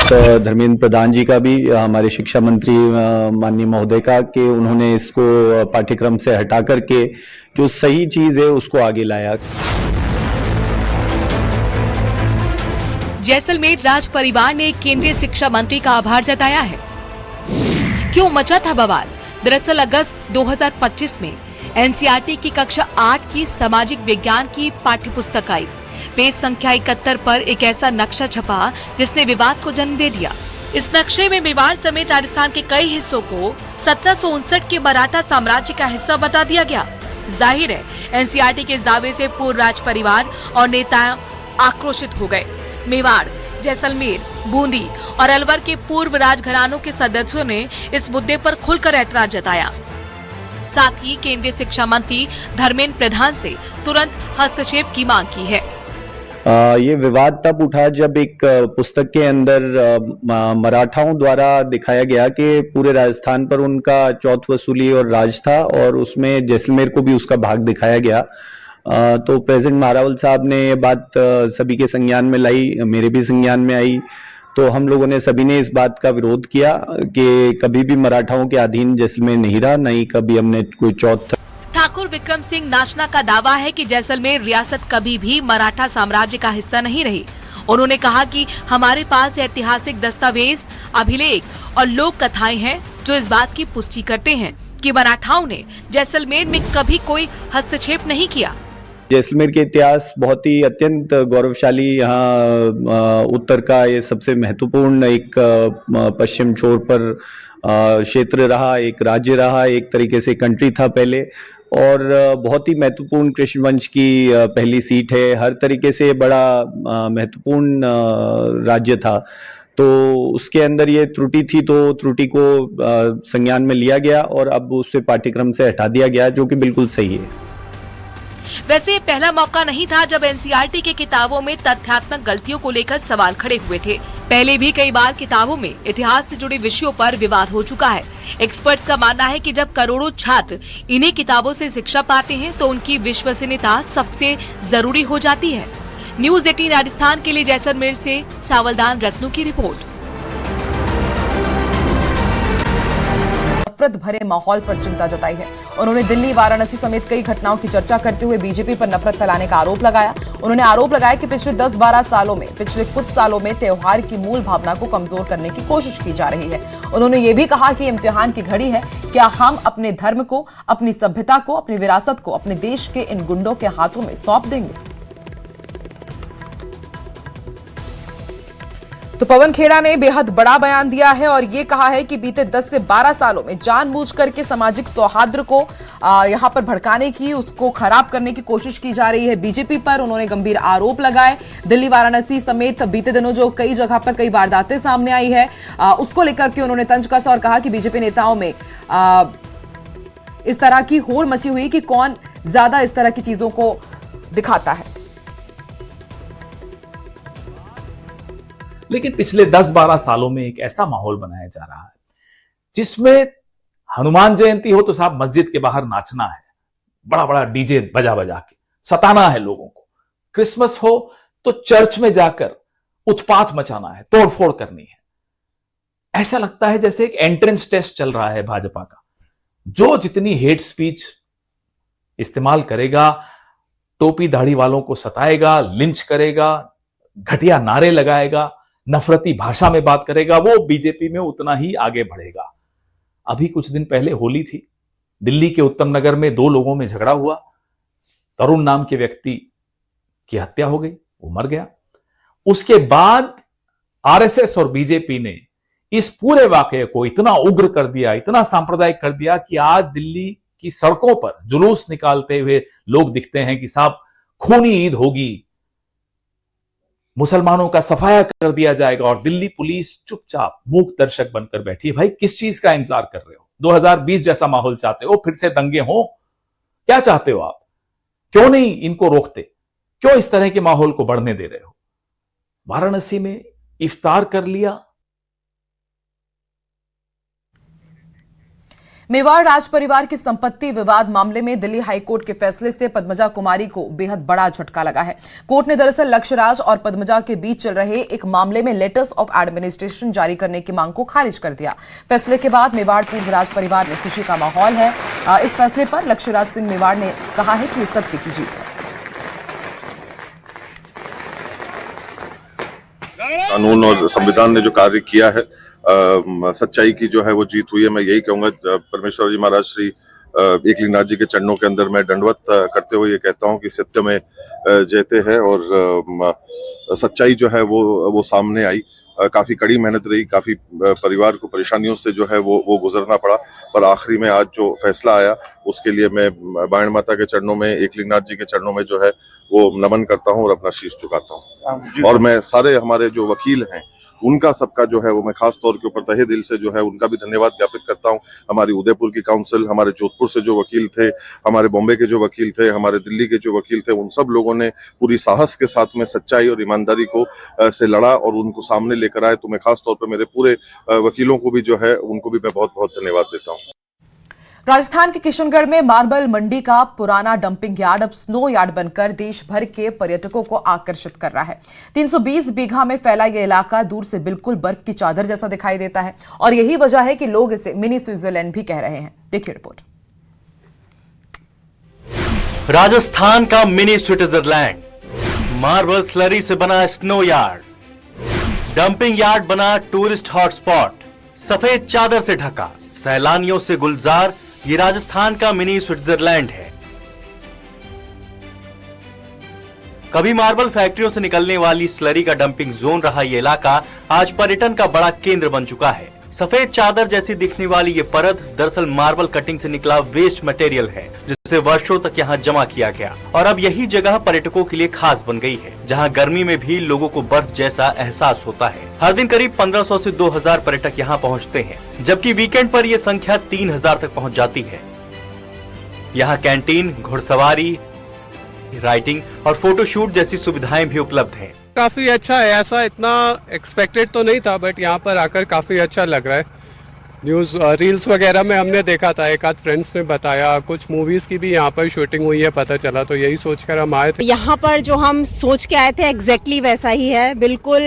धर्मेंद्र प्रधान जी का भी, हमारे शिक्षा मंत्री माननीय महोदय का, कि उन्होंने इसको पाठ्यक्रम से हटा करके जो सही चीज है उसको आगे लाया। जैसलमेर राज परिवार ने केंद्रीय शिक्षा मंत्री का आभार जताया है। क्यों मचा था बवाल? दरअसल अगस्त 2025 में एनसीईआरटी की कक्षा 8 की सामाजिक विज्ञान की पाठ्यपुस्तक आई। पेज संख्या 71 पर एक ऐसा नक्शा छपा जिसने विवाद को जन्म दे दिया। इस नक्शे में मेवाड़ समेत राजस्थान के कई हिस्सों को 1759 के मराठा साम्राज्य का हिस्सा बता दिया गया। जाहिर है एनसीईआरटी के इस दावे से पूर्व राज परिवार और नेता आक्रोशित हो गए। मेवाड़, जैसलमेर, बूंदी और अलवर के पूर्व राजघरानों के सदस्यों ने इस मुद्दे पर खुलकर ऐतराज जताया। साथ ही केंद्रीय शिक्षा मंत्री धर्मेंद्र प्रधान से तुरंत हस्तक्षेप की मांग की है। ये विवाद तब उठा जब एक पुस्तक के अंदर मराठाओं द्वारा दिखाया गया कि पूरे राजस्थान पर उनका चौथ वसूली और राज था, और उसमें जैसलमेर को भी उसका भाग दिखाया गया। तो प्रेसिडेंट महारावल साहब ने ये बात सभी के संज्ञान में लाई, मेरे भी संज्ञान में आई। तो हम लोगों ने सभी ने इस बात का विरोध किया कि कभी भी मराठाओं के अधीन जैसलमेर नहीं रहा, नहीं कभी हमने कोई चौथ। ठाकुर विक्रम सिंह नाचना का दावा है कि जैसलमेर रियासत कभी भी मराठा साम्राज्य का हिस्सा नहीं रही। उन्होंने कहा कि हमारे पास ऐतिहासिक दस्तावेज, अभिलेख और लोक कथाएं हैं जो इस बात की पुष्टि करते हैं कि मराठाओं ने जैसलमेर में कभी कोई हस्तक्षेप नहीं किया। जैसलमेर के इतिहास बहुत ही अत्यंत गौरवशाली, यहाँ उत्तर का ये सबसे महत्वपूर्ण एक पश्चिम छोर पर क्षेत्र रहा, एक राज्य रहा, एक तरीके से कंट्री था पहले, और बहुत ही महत्वपूर्ण कृष्ण वंश की पहली सीट है। हर तरीके से बड़ा महत्वपूर्ण राज्य था। तो उसके अंदर ये त्रुटि थी, तो त्रुटि को संज्ञान में लिया गया और अब उसे पाठ्यक्रम से हटा दिया गया, जो कि बिल्कुल सही है। वैसे ये पहला मौका नहीं था जब एनसीईआरटी के किताबों में तथ्यात्मक गलतियों को लेकर सवाल खड़े हुए थे। पहले भी कई बार किताबों में इतिहास से जुड़े विषयों पर विवाद हो चुका है। एक्सपर्ट्स का मानना है कि जब करोड़ों छात्र इन्हीं किताबों से शिक्षा पाते हैं तो उनकी विश्वसनीयता सबसे जरूरी हो जाती है। न्यूज़ 18 राजस्थान के लिए जैसलमेर से सावलदान रत्नू की रिपोर्ट। नफरत भरे माहौल पर चिंता जताई है। उन्होंने दिल्ली, वाराणसी समेत कई घटनाओं की चर्चा करते हुए बीजेपी पर नफरत फैलाने का आरोप लगाया। उन्होंने आरोप लगाया कि पिछले 10-12 सालों में, पिछले कुछ सालों में त्योहार की मूल भावना को कमजोर करने की कोशिश की जा रही है। उन्होंने ये भी कहा कि इम्तिहान की घड़ी है, क्या हम अपने धर्म को, अपनी सभ्यता को, अपनी विरासत को अपने देश के इन गुंडों के हाथों में सौंप देंगे। तो पवन खेड़ा ने बेहद बड़ा बयान दिया है और ये कहा है कि बीते 10 से 12 सालों में जानबूझ करके सामाजिक सौहार्द को यहां पर भड़काने की, उसको खराब करने की कोशिश की जा रही है बीजेपी पर। उन्होंने गंभीर आरोप लगाए। दिल्ली, वाराणसी समेत बीते दिनों जो कई जगह पर कई वारदातें सामने आई है, उसको लेकर के उन्होंने तंज कसा और कहा कि बीजेपी नेताओं में इस तरह की होड़ मची हुई कि कौन ज्यादा इस तरह की चीजों को दिखाता है। लेकिन पिछले 10-12 सालों में एक ऐसा माहौल बनाया जा रहा है जिसमें हनुमान जयंती हो तो साहब मस्जिद के बाहर नाचना है, बड़ा बड़ा डीजे बजा बजा के सताना है लोगों को। क्रिसमस हो तो चर्च में जाकर उत्पात मचाना है, तोड़फोड़ करनी है। ऐसा लगता है जैसे एक एंट्रेंस टेस्ट चल रहा है भाजपा का। जो जितनी हेट स्पीच इस्तेमाल करेगा, टोपी दाढ़ी वालों को सताएगा, लिंच करेगा, घटिया नारे लगाएगा, नफरती भाषा में बात करेगा, वो बीजेपी में उतना ही आगे बढ़ेगा। अभी कुछ दिन पहले होली थी, दिल्ली के उत्तम नगर में 2 लोगों में झगड़ा हुआ। तरुण नाम के व्यक्ति की हत्या हो गई, वो मर गया। उसके बाद आरएसएस और बीजेपी ने इस पूरे वाकये को इतना उग्र कर दिया, इतना सांप्रदायिक कर दिया कि आज दिल्ली की सड़कों पर जुलूस निकालते हुए लोग दिखते हैं कि साहब खूनी ईद होगी, मुसलमानों का सफाया कर दिया जाएगा, और दिल्ली पुलिस चुपचाप मूक दर्शक बनकर बैठी है। भाई किस चीज का इंतजार कर रहे हो? 2020 जैसा माहौल चाहते हो? फिर से दंगे हो? क्या चाहते हो आप? क्यों नहीं इनको रोकते? क्यों इस तरह के माहौल को बढ़ने दे रहे हो? वाराणसी में इफ्तार कर लिया। मेवाड़ राज परिवार की संपत्ति विवाद मामले में दिल्ली हाईकोर्ट के फैसले से पद्मजा कुमारी को बेहद बड़ा झटका लगा है। कोर्ट ने दरअसल लक्ष्य राज और पद्मजा के बीच चल रहे एक मामले में लेटर्स ऑफ एडमिनिस्ट्रेशन जारी करने की मांग को खारिज कर दिया। फैसले के बाद मेवाड़ पूर्व राज परिवार में खुशी का माहौल है। इस फैसले पर लक्ष्य राज सिंह मेवाड़ ने कहा है कि ये सत्य की जीत है। कानून और संविधान ने जो कार्य किया है, सच्चाई की जो है वो जीत हुई है। मैं यही कहूंगा, परमेश्वर जी महाराज श्री एकलिंगनाथ जी के चरणों के अंदर मैं दंडवत करते हुए ये कहता हूं कि सत्य में जयते है और सच्चाई जो है वो सामने आई। काफी कड़ी मेहनत रही, काफी परिवार को परेशानियों से जो है वो गुजरना पड़ा, पर आखिरी में आज जो फैसला आया उसके लिए मैं बाण माता के चरणों में, एकलिंगनाथ जी के चरणों में जो है वो नमन करता हूं और अपना शीश झुकाता हूं। और मैं सारे हमारे जो वकील हैं उनका सबका जो है वो मैं खास तौर के ऊपर तहे दिल से जो है उनका भी धन्यवाद ज्ञापित करता हूं। हमारी उदयपुर की काउंसिल, हमारे जोधपुर से जो वकील थे, हमारे बॉम्बे के जो वकील थे, हमारे दिल्ली के जो वकील थे, उन सब लोगों ने पूरी साहस के साथ में सच्चाई और ईमानदारी को से लड़ा और उनको सामने लेकर आए। तो मैं खास तौर पर मेरे पूरे वकीलों को भी जो है उनको भी मैं बहुत बहुत धन्यवाद देता हूँ। राजस्थान के किशनगढ़ में मार्बल मंडी का पुराना डंपिंग यार्ड अब स्नो यार्ड बनकर देश भर के पर्यटकों को आकर्षित कर रहा है। 320 बीघा में फैला यह इलाका दूर से बिल्कुल बर्फ की चादर जैसा दिखाई देता है और यही वजह है कि लोग इसे मिनी स्विट्जरलैंड भी कह रहे हैं। देखिए रिपोर्ट। राजस्थान का मिनी स्विट्जरलैंड, मार्बल स्लरी से बना स्नो यार्ड, डंपिंग यार्ड बना टूरिस्ट हॉटस्पॉट, सफेद चादर से ढका, सैलानियों से गुलजार, ये राजस्थान का मिनी स्विट्जरलैंड है। कभी मार्बल फैक्ट्रियों से निकलने वाली स्लरी का डंपिंग जोन रहा ये इलाका आज पर्यटन का बड़ा केंद्र बन चुका है। सफेद चादर जैसी दिखने वाली ये परत दरअसल मार्बल कटिंग से निकला वेस्ट मटेरियल है, जिसे वर्षों तक यहाँ जमा किया गया और अब यही जगह पर्यटकों के लिए खास बन गई है, जहाँ गर्मी में भी लोगों को बर्फ जैसा एहसास होता है। हर दिन करीब 1500 से 2000 पर्यटक यहाँ पहुँचते हैं, जबकि वीकेंड पर ये संख्या 3000 तक पहुँच जाती है। यहाँ कैंटीन, घुड़सवारी, राइडिंग और फोटोशूट जैसी सुविधाएं भी उपलब्ध हैं। काफ़ी अच्छा है, ऐसा इतना एक्सपेक्टेड तो नहीं था, बट यहाँ पर आकर काफ़ी अच्छा लग रहा है। न्यूज़ रील्स वगैरह में हमने देखा था, एक आध फ्रेंड्स ने बताया, कुछ मूवीज़ की भी यहाँ पर शूटिंग हुई है पता चला, तो यही सोचकर हम आए थे। यहाँ पर जो हम सोच के आए थे एग्जैक्टली वैसा ही है, बिल्कुल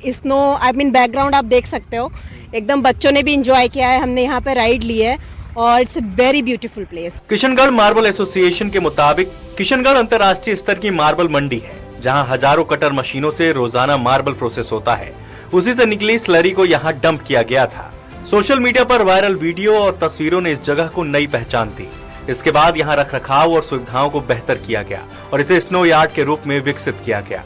स्नो बैकग्राउंड आप देख सकते हो, एकदम बच्चों ने भी इंजॉय किया है। हमने यहाँ पर राइड ली है और it's a very beautiful place. Kishangarh marble association के मुताबिक किशनगढ़ अंतर्राष्ट्रीय स्तर की मार्बल मंडी है, जहां हजारों कटर मशीनों से रोजाना मार्बल प्रोसेस होता है। उसी से निकली स्लरी को यहां डंप किया गया था। सोशल मीडिया पर वायरल वीडियो और तस्वीरों ने इस जगह को नई पहचान दी। इसके बाद यहां रखरखाव और सुविधाओं को बेहतर किया गया और इसे स्नो यार्ड के रूप में विकसित किया गया।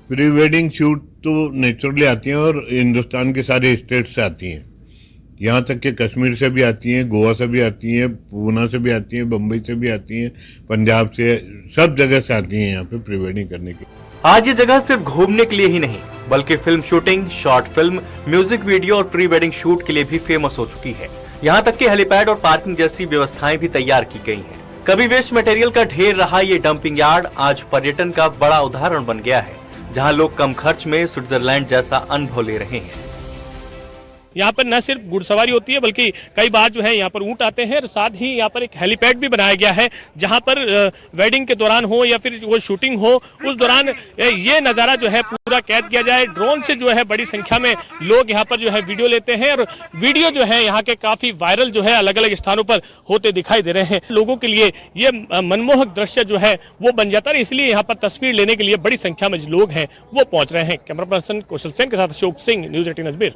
प्री वेडिंग शूट तो नेचुरली आती हैं और हिंदुस्तान के सारे स्टेट से आती हैं, यहाँ तक कि कश्मीर से भी आती हैं, गोवा से भी आती हैं, पूना से भी आती हैं, बम्बई से भी आती हैं, पंजाब से, सब जगह से आती हैं यहाँ पे प्री वेडिंग करने की। आज ये जगह सिर्फ घूमने के लिए ही नहीं, बल्कि film shooting, short film, music video और प्री वेडिंग शूट के लिए भी फेमस हो चुकी है। यहाँ तक कि हेलीपैड और पार्किंग जैसी व्यवस्थाएं भी तैयार की गई हैं। कभी वेस्ट मटेरियल का ढेर रहा ये डंपिंग यार्ड आज पर्यटन का बड़ा उदाहरण बन गया है, जहाँ लोग कम खर्च में स्विट्जरलैंड जैसा अनुभव ले रहे हैं। यहाँ पर न सिर्फ घुड़सवारी होती है, बल्कि कई बार जो है यहाँ पर ऊंट आते हैं और साथ ही यहाँ पर एक हेलीपैड भी बनाया गया है, जहाँ पर वेडिंग के दौरान हो या फिर वो शूटिंग हो, उस दौरान ये नज़ारा जो है पूरा कैद किया जाए। ड्रोन से जो है बड़ी संख्या में लोग यहाँ पर जो है वीडियो लेते हैं और वीडियो जो है यहाँ के काफ़ी वायरल जो है अलग अलग स्थानों पर होते दिखाई दे रहे हैं। लोगों के लिए ये मनमोहक दृश्य जो है वो बन जाता है, इसलिए यहाँ पर तस्वीर लेने के लिए बड़ी संख्या में जो लोग हैं वो पहुँच रहे हैं। कैमरा पर्सन कौशल सेन के साथ अशोक सिंह, न्यूज़ 18 अजमेर।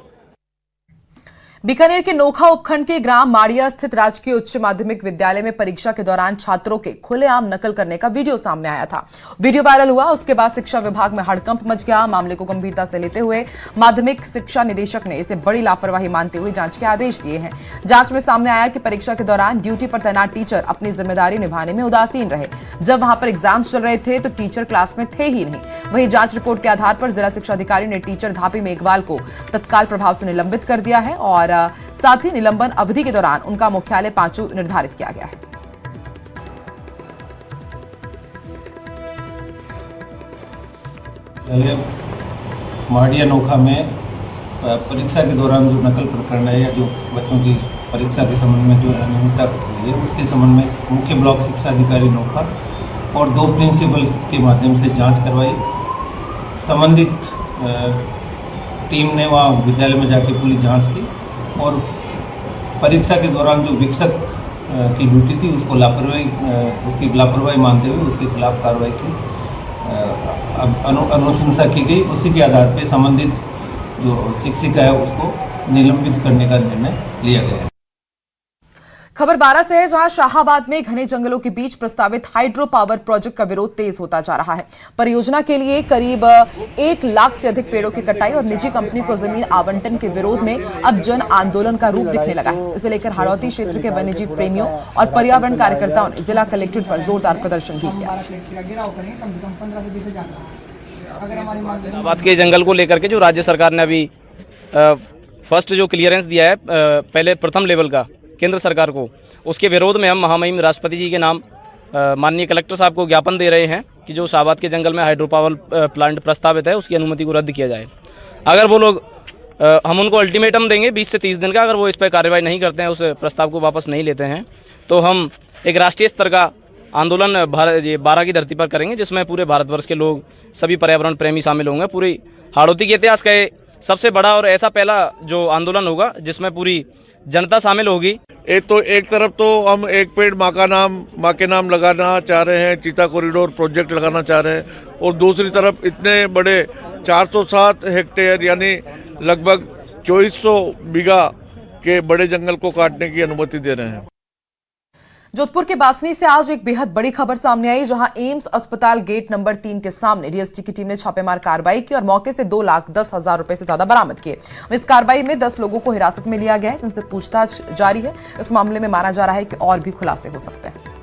बीकानेर के नोखा उपखंड के ग्राम माड़िया स्थित राजकीय उच्च माध्यमिक विद्यालय में परीक्षा के दौरान छात्रों के खुलेआम नकल करने का वीडियो सामने आया था। वीडियो वायरल हुआ, उसके बाद शिक्षा विभाग में हड़कंप मच गया। मामले को गंभीरता से लेते हुए माध्यमिक शिक्षा निदेशक ने इसे बड़ी लापरवाही मानते हुए जांच के आदेश दिए हैं। जांच में सामने आया कि परीक्षा के दौरान ड्यूटी पर तैनात टीचर अपनी जिम्मेदारी निभाने में उदासीन रहे। जब वहां पर एग्जाम चल रहे थे तो टीचर क्लास में थे ही नहीं। वहीं जांच रिपोर्ट के आधार पर जिला शिक्षा अधिकारी ने टीचर धापी मेघवाल को तत्काल प्रभाव से निलंबित कर दिया है और साथ ही निलंबन अवधि के दौरान उनका मुख्यालय पांचू निर्धारित किया गया है। माड़िया नोखा में परीक्षा के दौरान जो नकल प्रकरण है या जो बच्चों की परीक्षा के संबंध में जो अनियमितता हुई है उसके संबंध में मुख्य ब्लॉक शिक्षा अधिकारी नोखा और 2 प्रिंसिपल के माध्यम से जांच करवाई। संबंधित टीम ने वहाँ विद्यालय में जाके पूरी जांच की और परीक्षा के दौरान जो विक्षक की ड्यूटी थी उसको उसकी लापरवाही मानते हुए उसके खिलाफ कार्रवाई की अनुशंसा की गई। उसी के आधार पर संबंधित जो शिक्षिका है उसको निलंबित करने का निर्णय लिया गया है। खबर 12 से है, जहां शाहाबाद में घने जंगलों के बीच प्रस्तावित हाइड्रो पावर प्रोजेक्ट का विरोध तेज होता जा रहा है। परियोजना के लिए करीब 1 लाख से अधिक पेड़ों की कटाई और निजी कंपनी को जमीन आवंटन के विरोध में अब जन आंदोलन का रूप दिखने लगा है। इसे लेकर हाड़ौती क्षेत्र के वन्यजीव प्रेमियों और पर्यावरण कार्यकर्ताओं ने जिला कलेक्ट्रेट पर जोरदार प्रदर्शन भी किया। शाहाबाद के जंगल को लेकर के जो राज्य सरकार ने अभी फर्स्ट जो क्लियरेंस दिया है पहले प्रथम लेवल का केंद्र सरकार को, उसके विरोध में हम महामहिम राष्ट्रपति जी के नाम माननीय कलेक्टर साहब को ज्ञापन दे रहे हैं कि जो शाहाबाद के जंगल में हाइड्रो पावर प्लांट प्रस्तावित है उसकी अनुमति को रद्द किया जाए। अगर वो लोग हम उनको अल्टीमेटम देंगे 20 से 30 दिन का, अगर वो इस पर कार्रवाई नहीं करते हैं, उस प्रस्ताव को वापस नहीं लेते हैं, तो हम एक राष्ट्रीय स्तर का आंदोलन 12 की धरती पर करेंगे, जिसमें पूरे भारतवर्ष के लोग, सभी पर्यावरण प्रेमी शामिल होंगे। पूरी हाड़ौती के इतिहास का सबसे बड़ा और ऐसा पहला जो आंदोलन होगा जिसमें पूरी जनता शामिल होगी। एक तरफ तो हम एक पेड़ माँ के नाम लगाना चाह रहे हैं, चीता कॉरिडोर प्रोजेक्ट लगाना चाह रहे हैं, और दूसरी तरफ इतने बड़े 407 हेक्टेयर यानी लगभग 2400 बीघा के बड़े जंगल को काटने की अनुमति दे रहे हैं। जोधपुर के बासनी से आज एक बेहद बड़ी खबर सामने आई, जहां एम्स अस्पताल गेट नंबर 3 के सामने डीएसटी की टीम ने छापेमार कार्रवाई की और मौके से 2,10,000 रुपए से ज्यादा बरामद किए। इस कार्रवाई में 10 लोगों को हिरासत में लिया गया है, जिनसे पूछताछ जारी है। इस मामले में माना जा रहा है कि और भी खुलासे हो सकते हैं।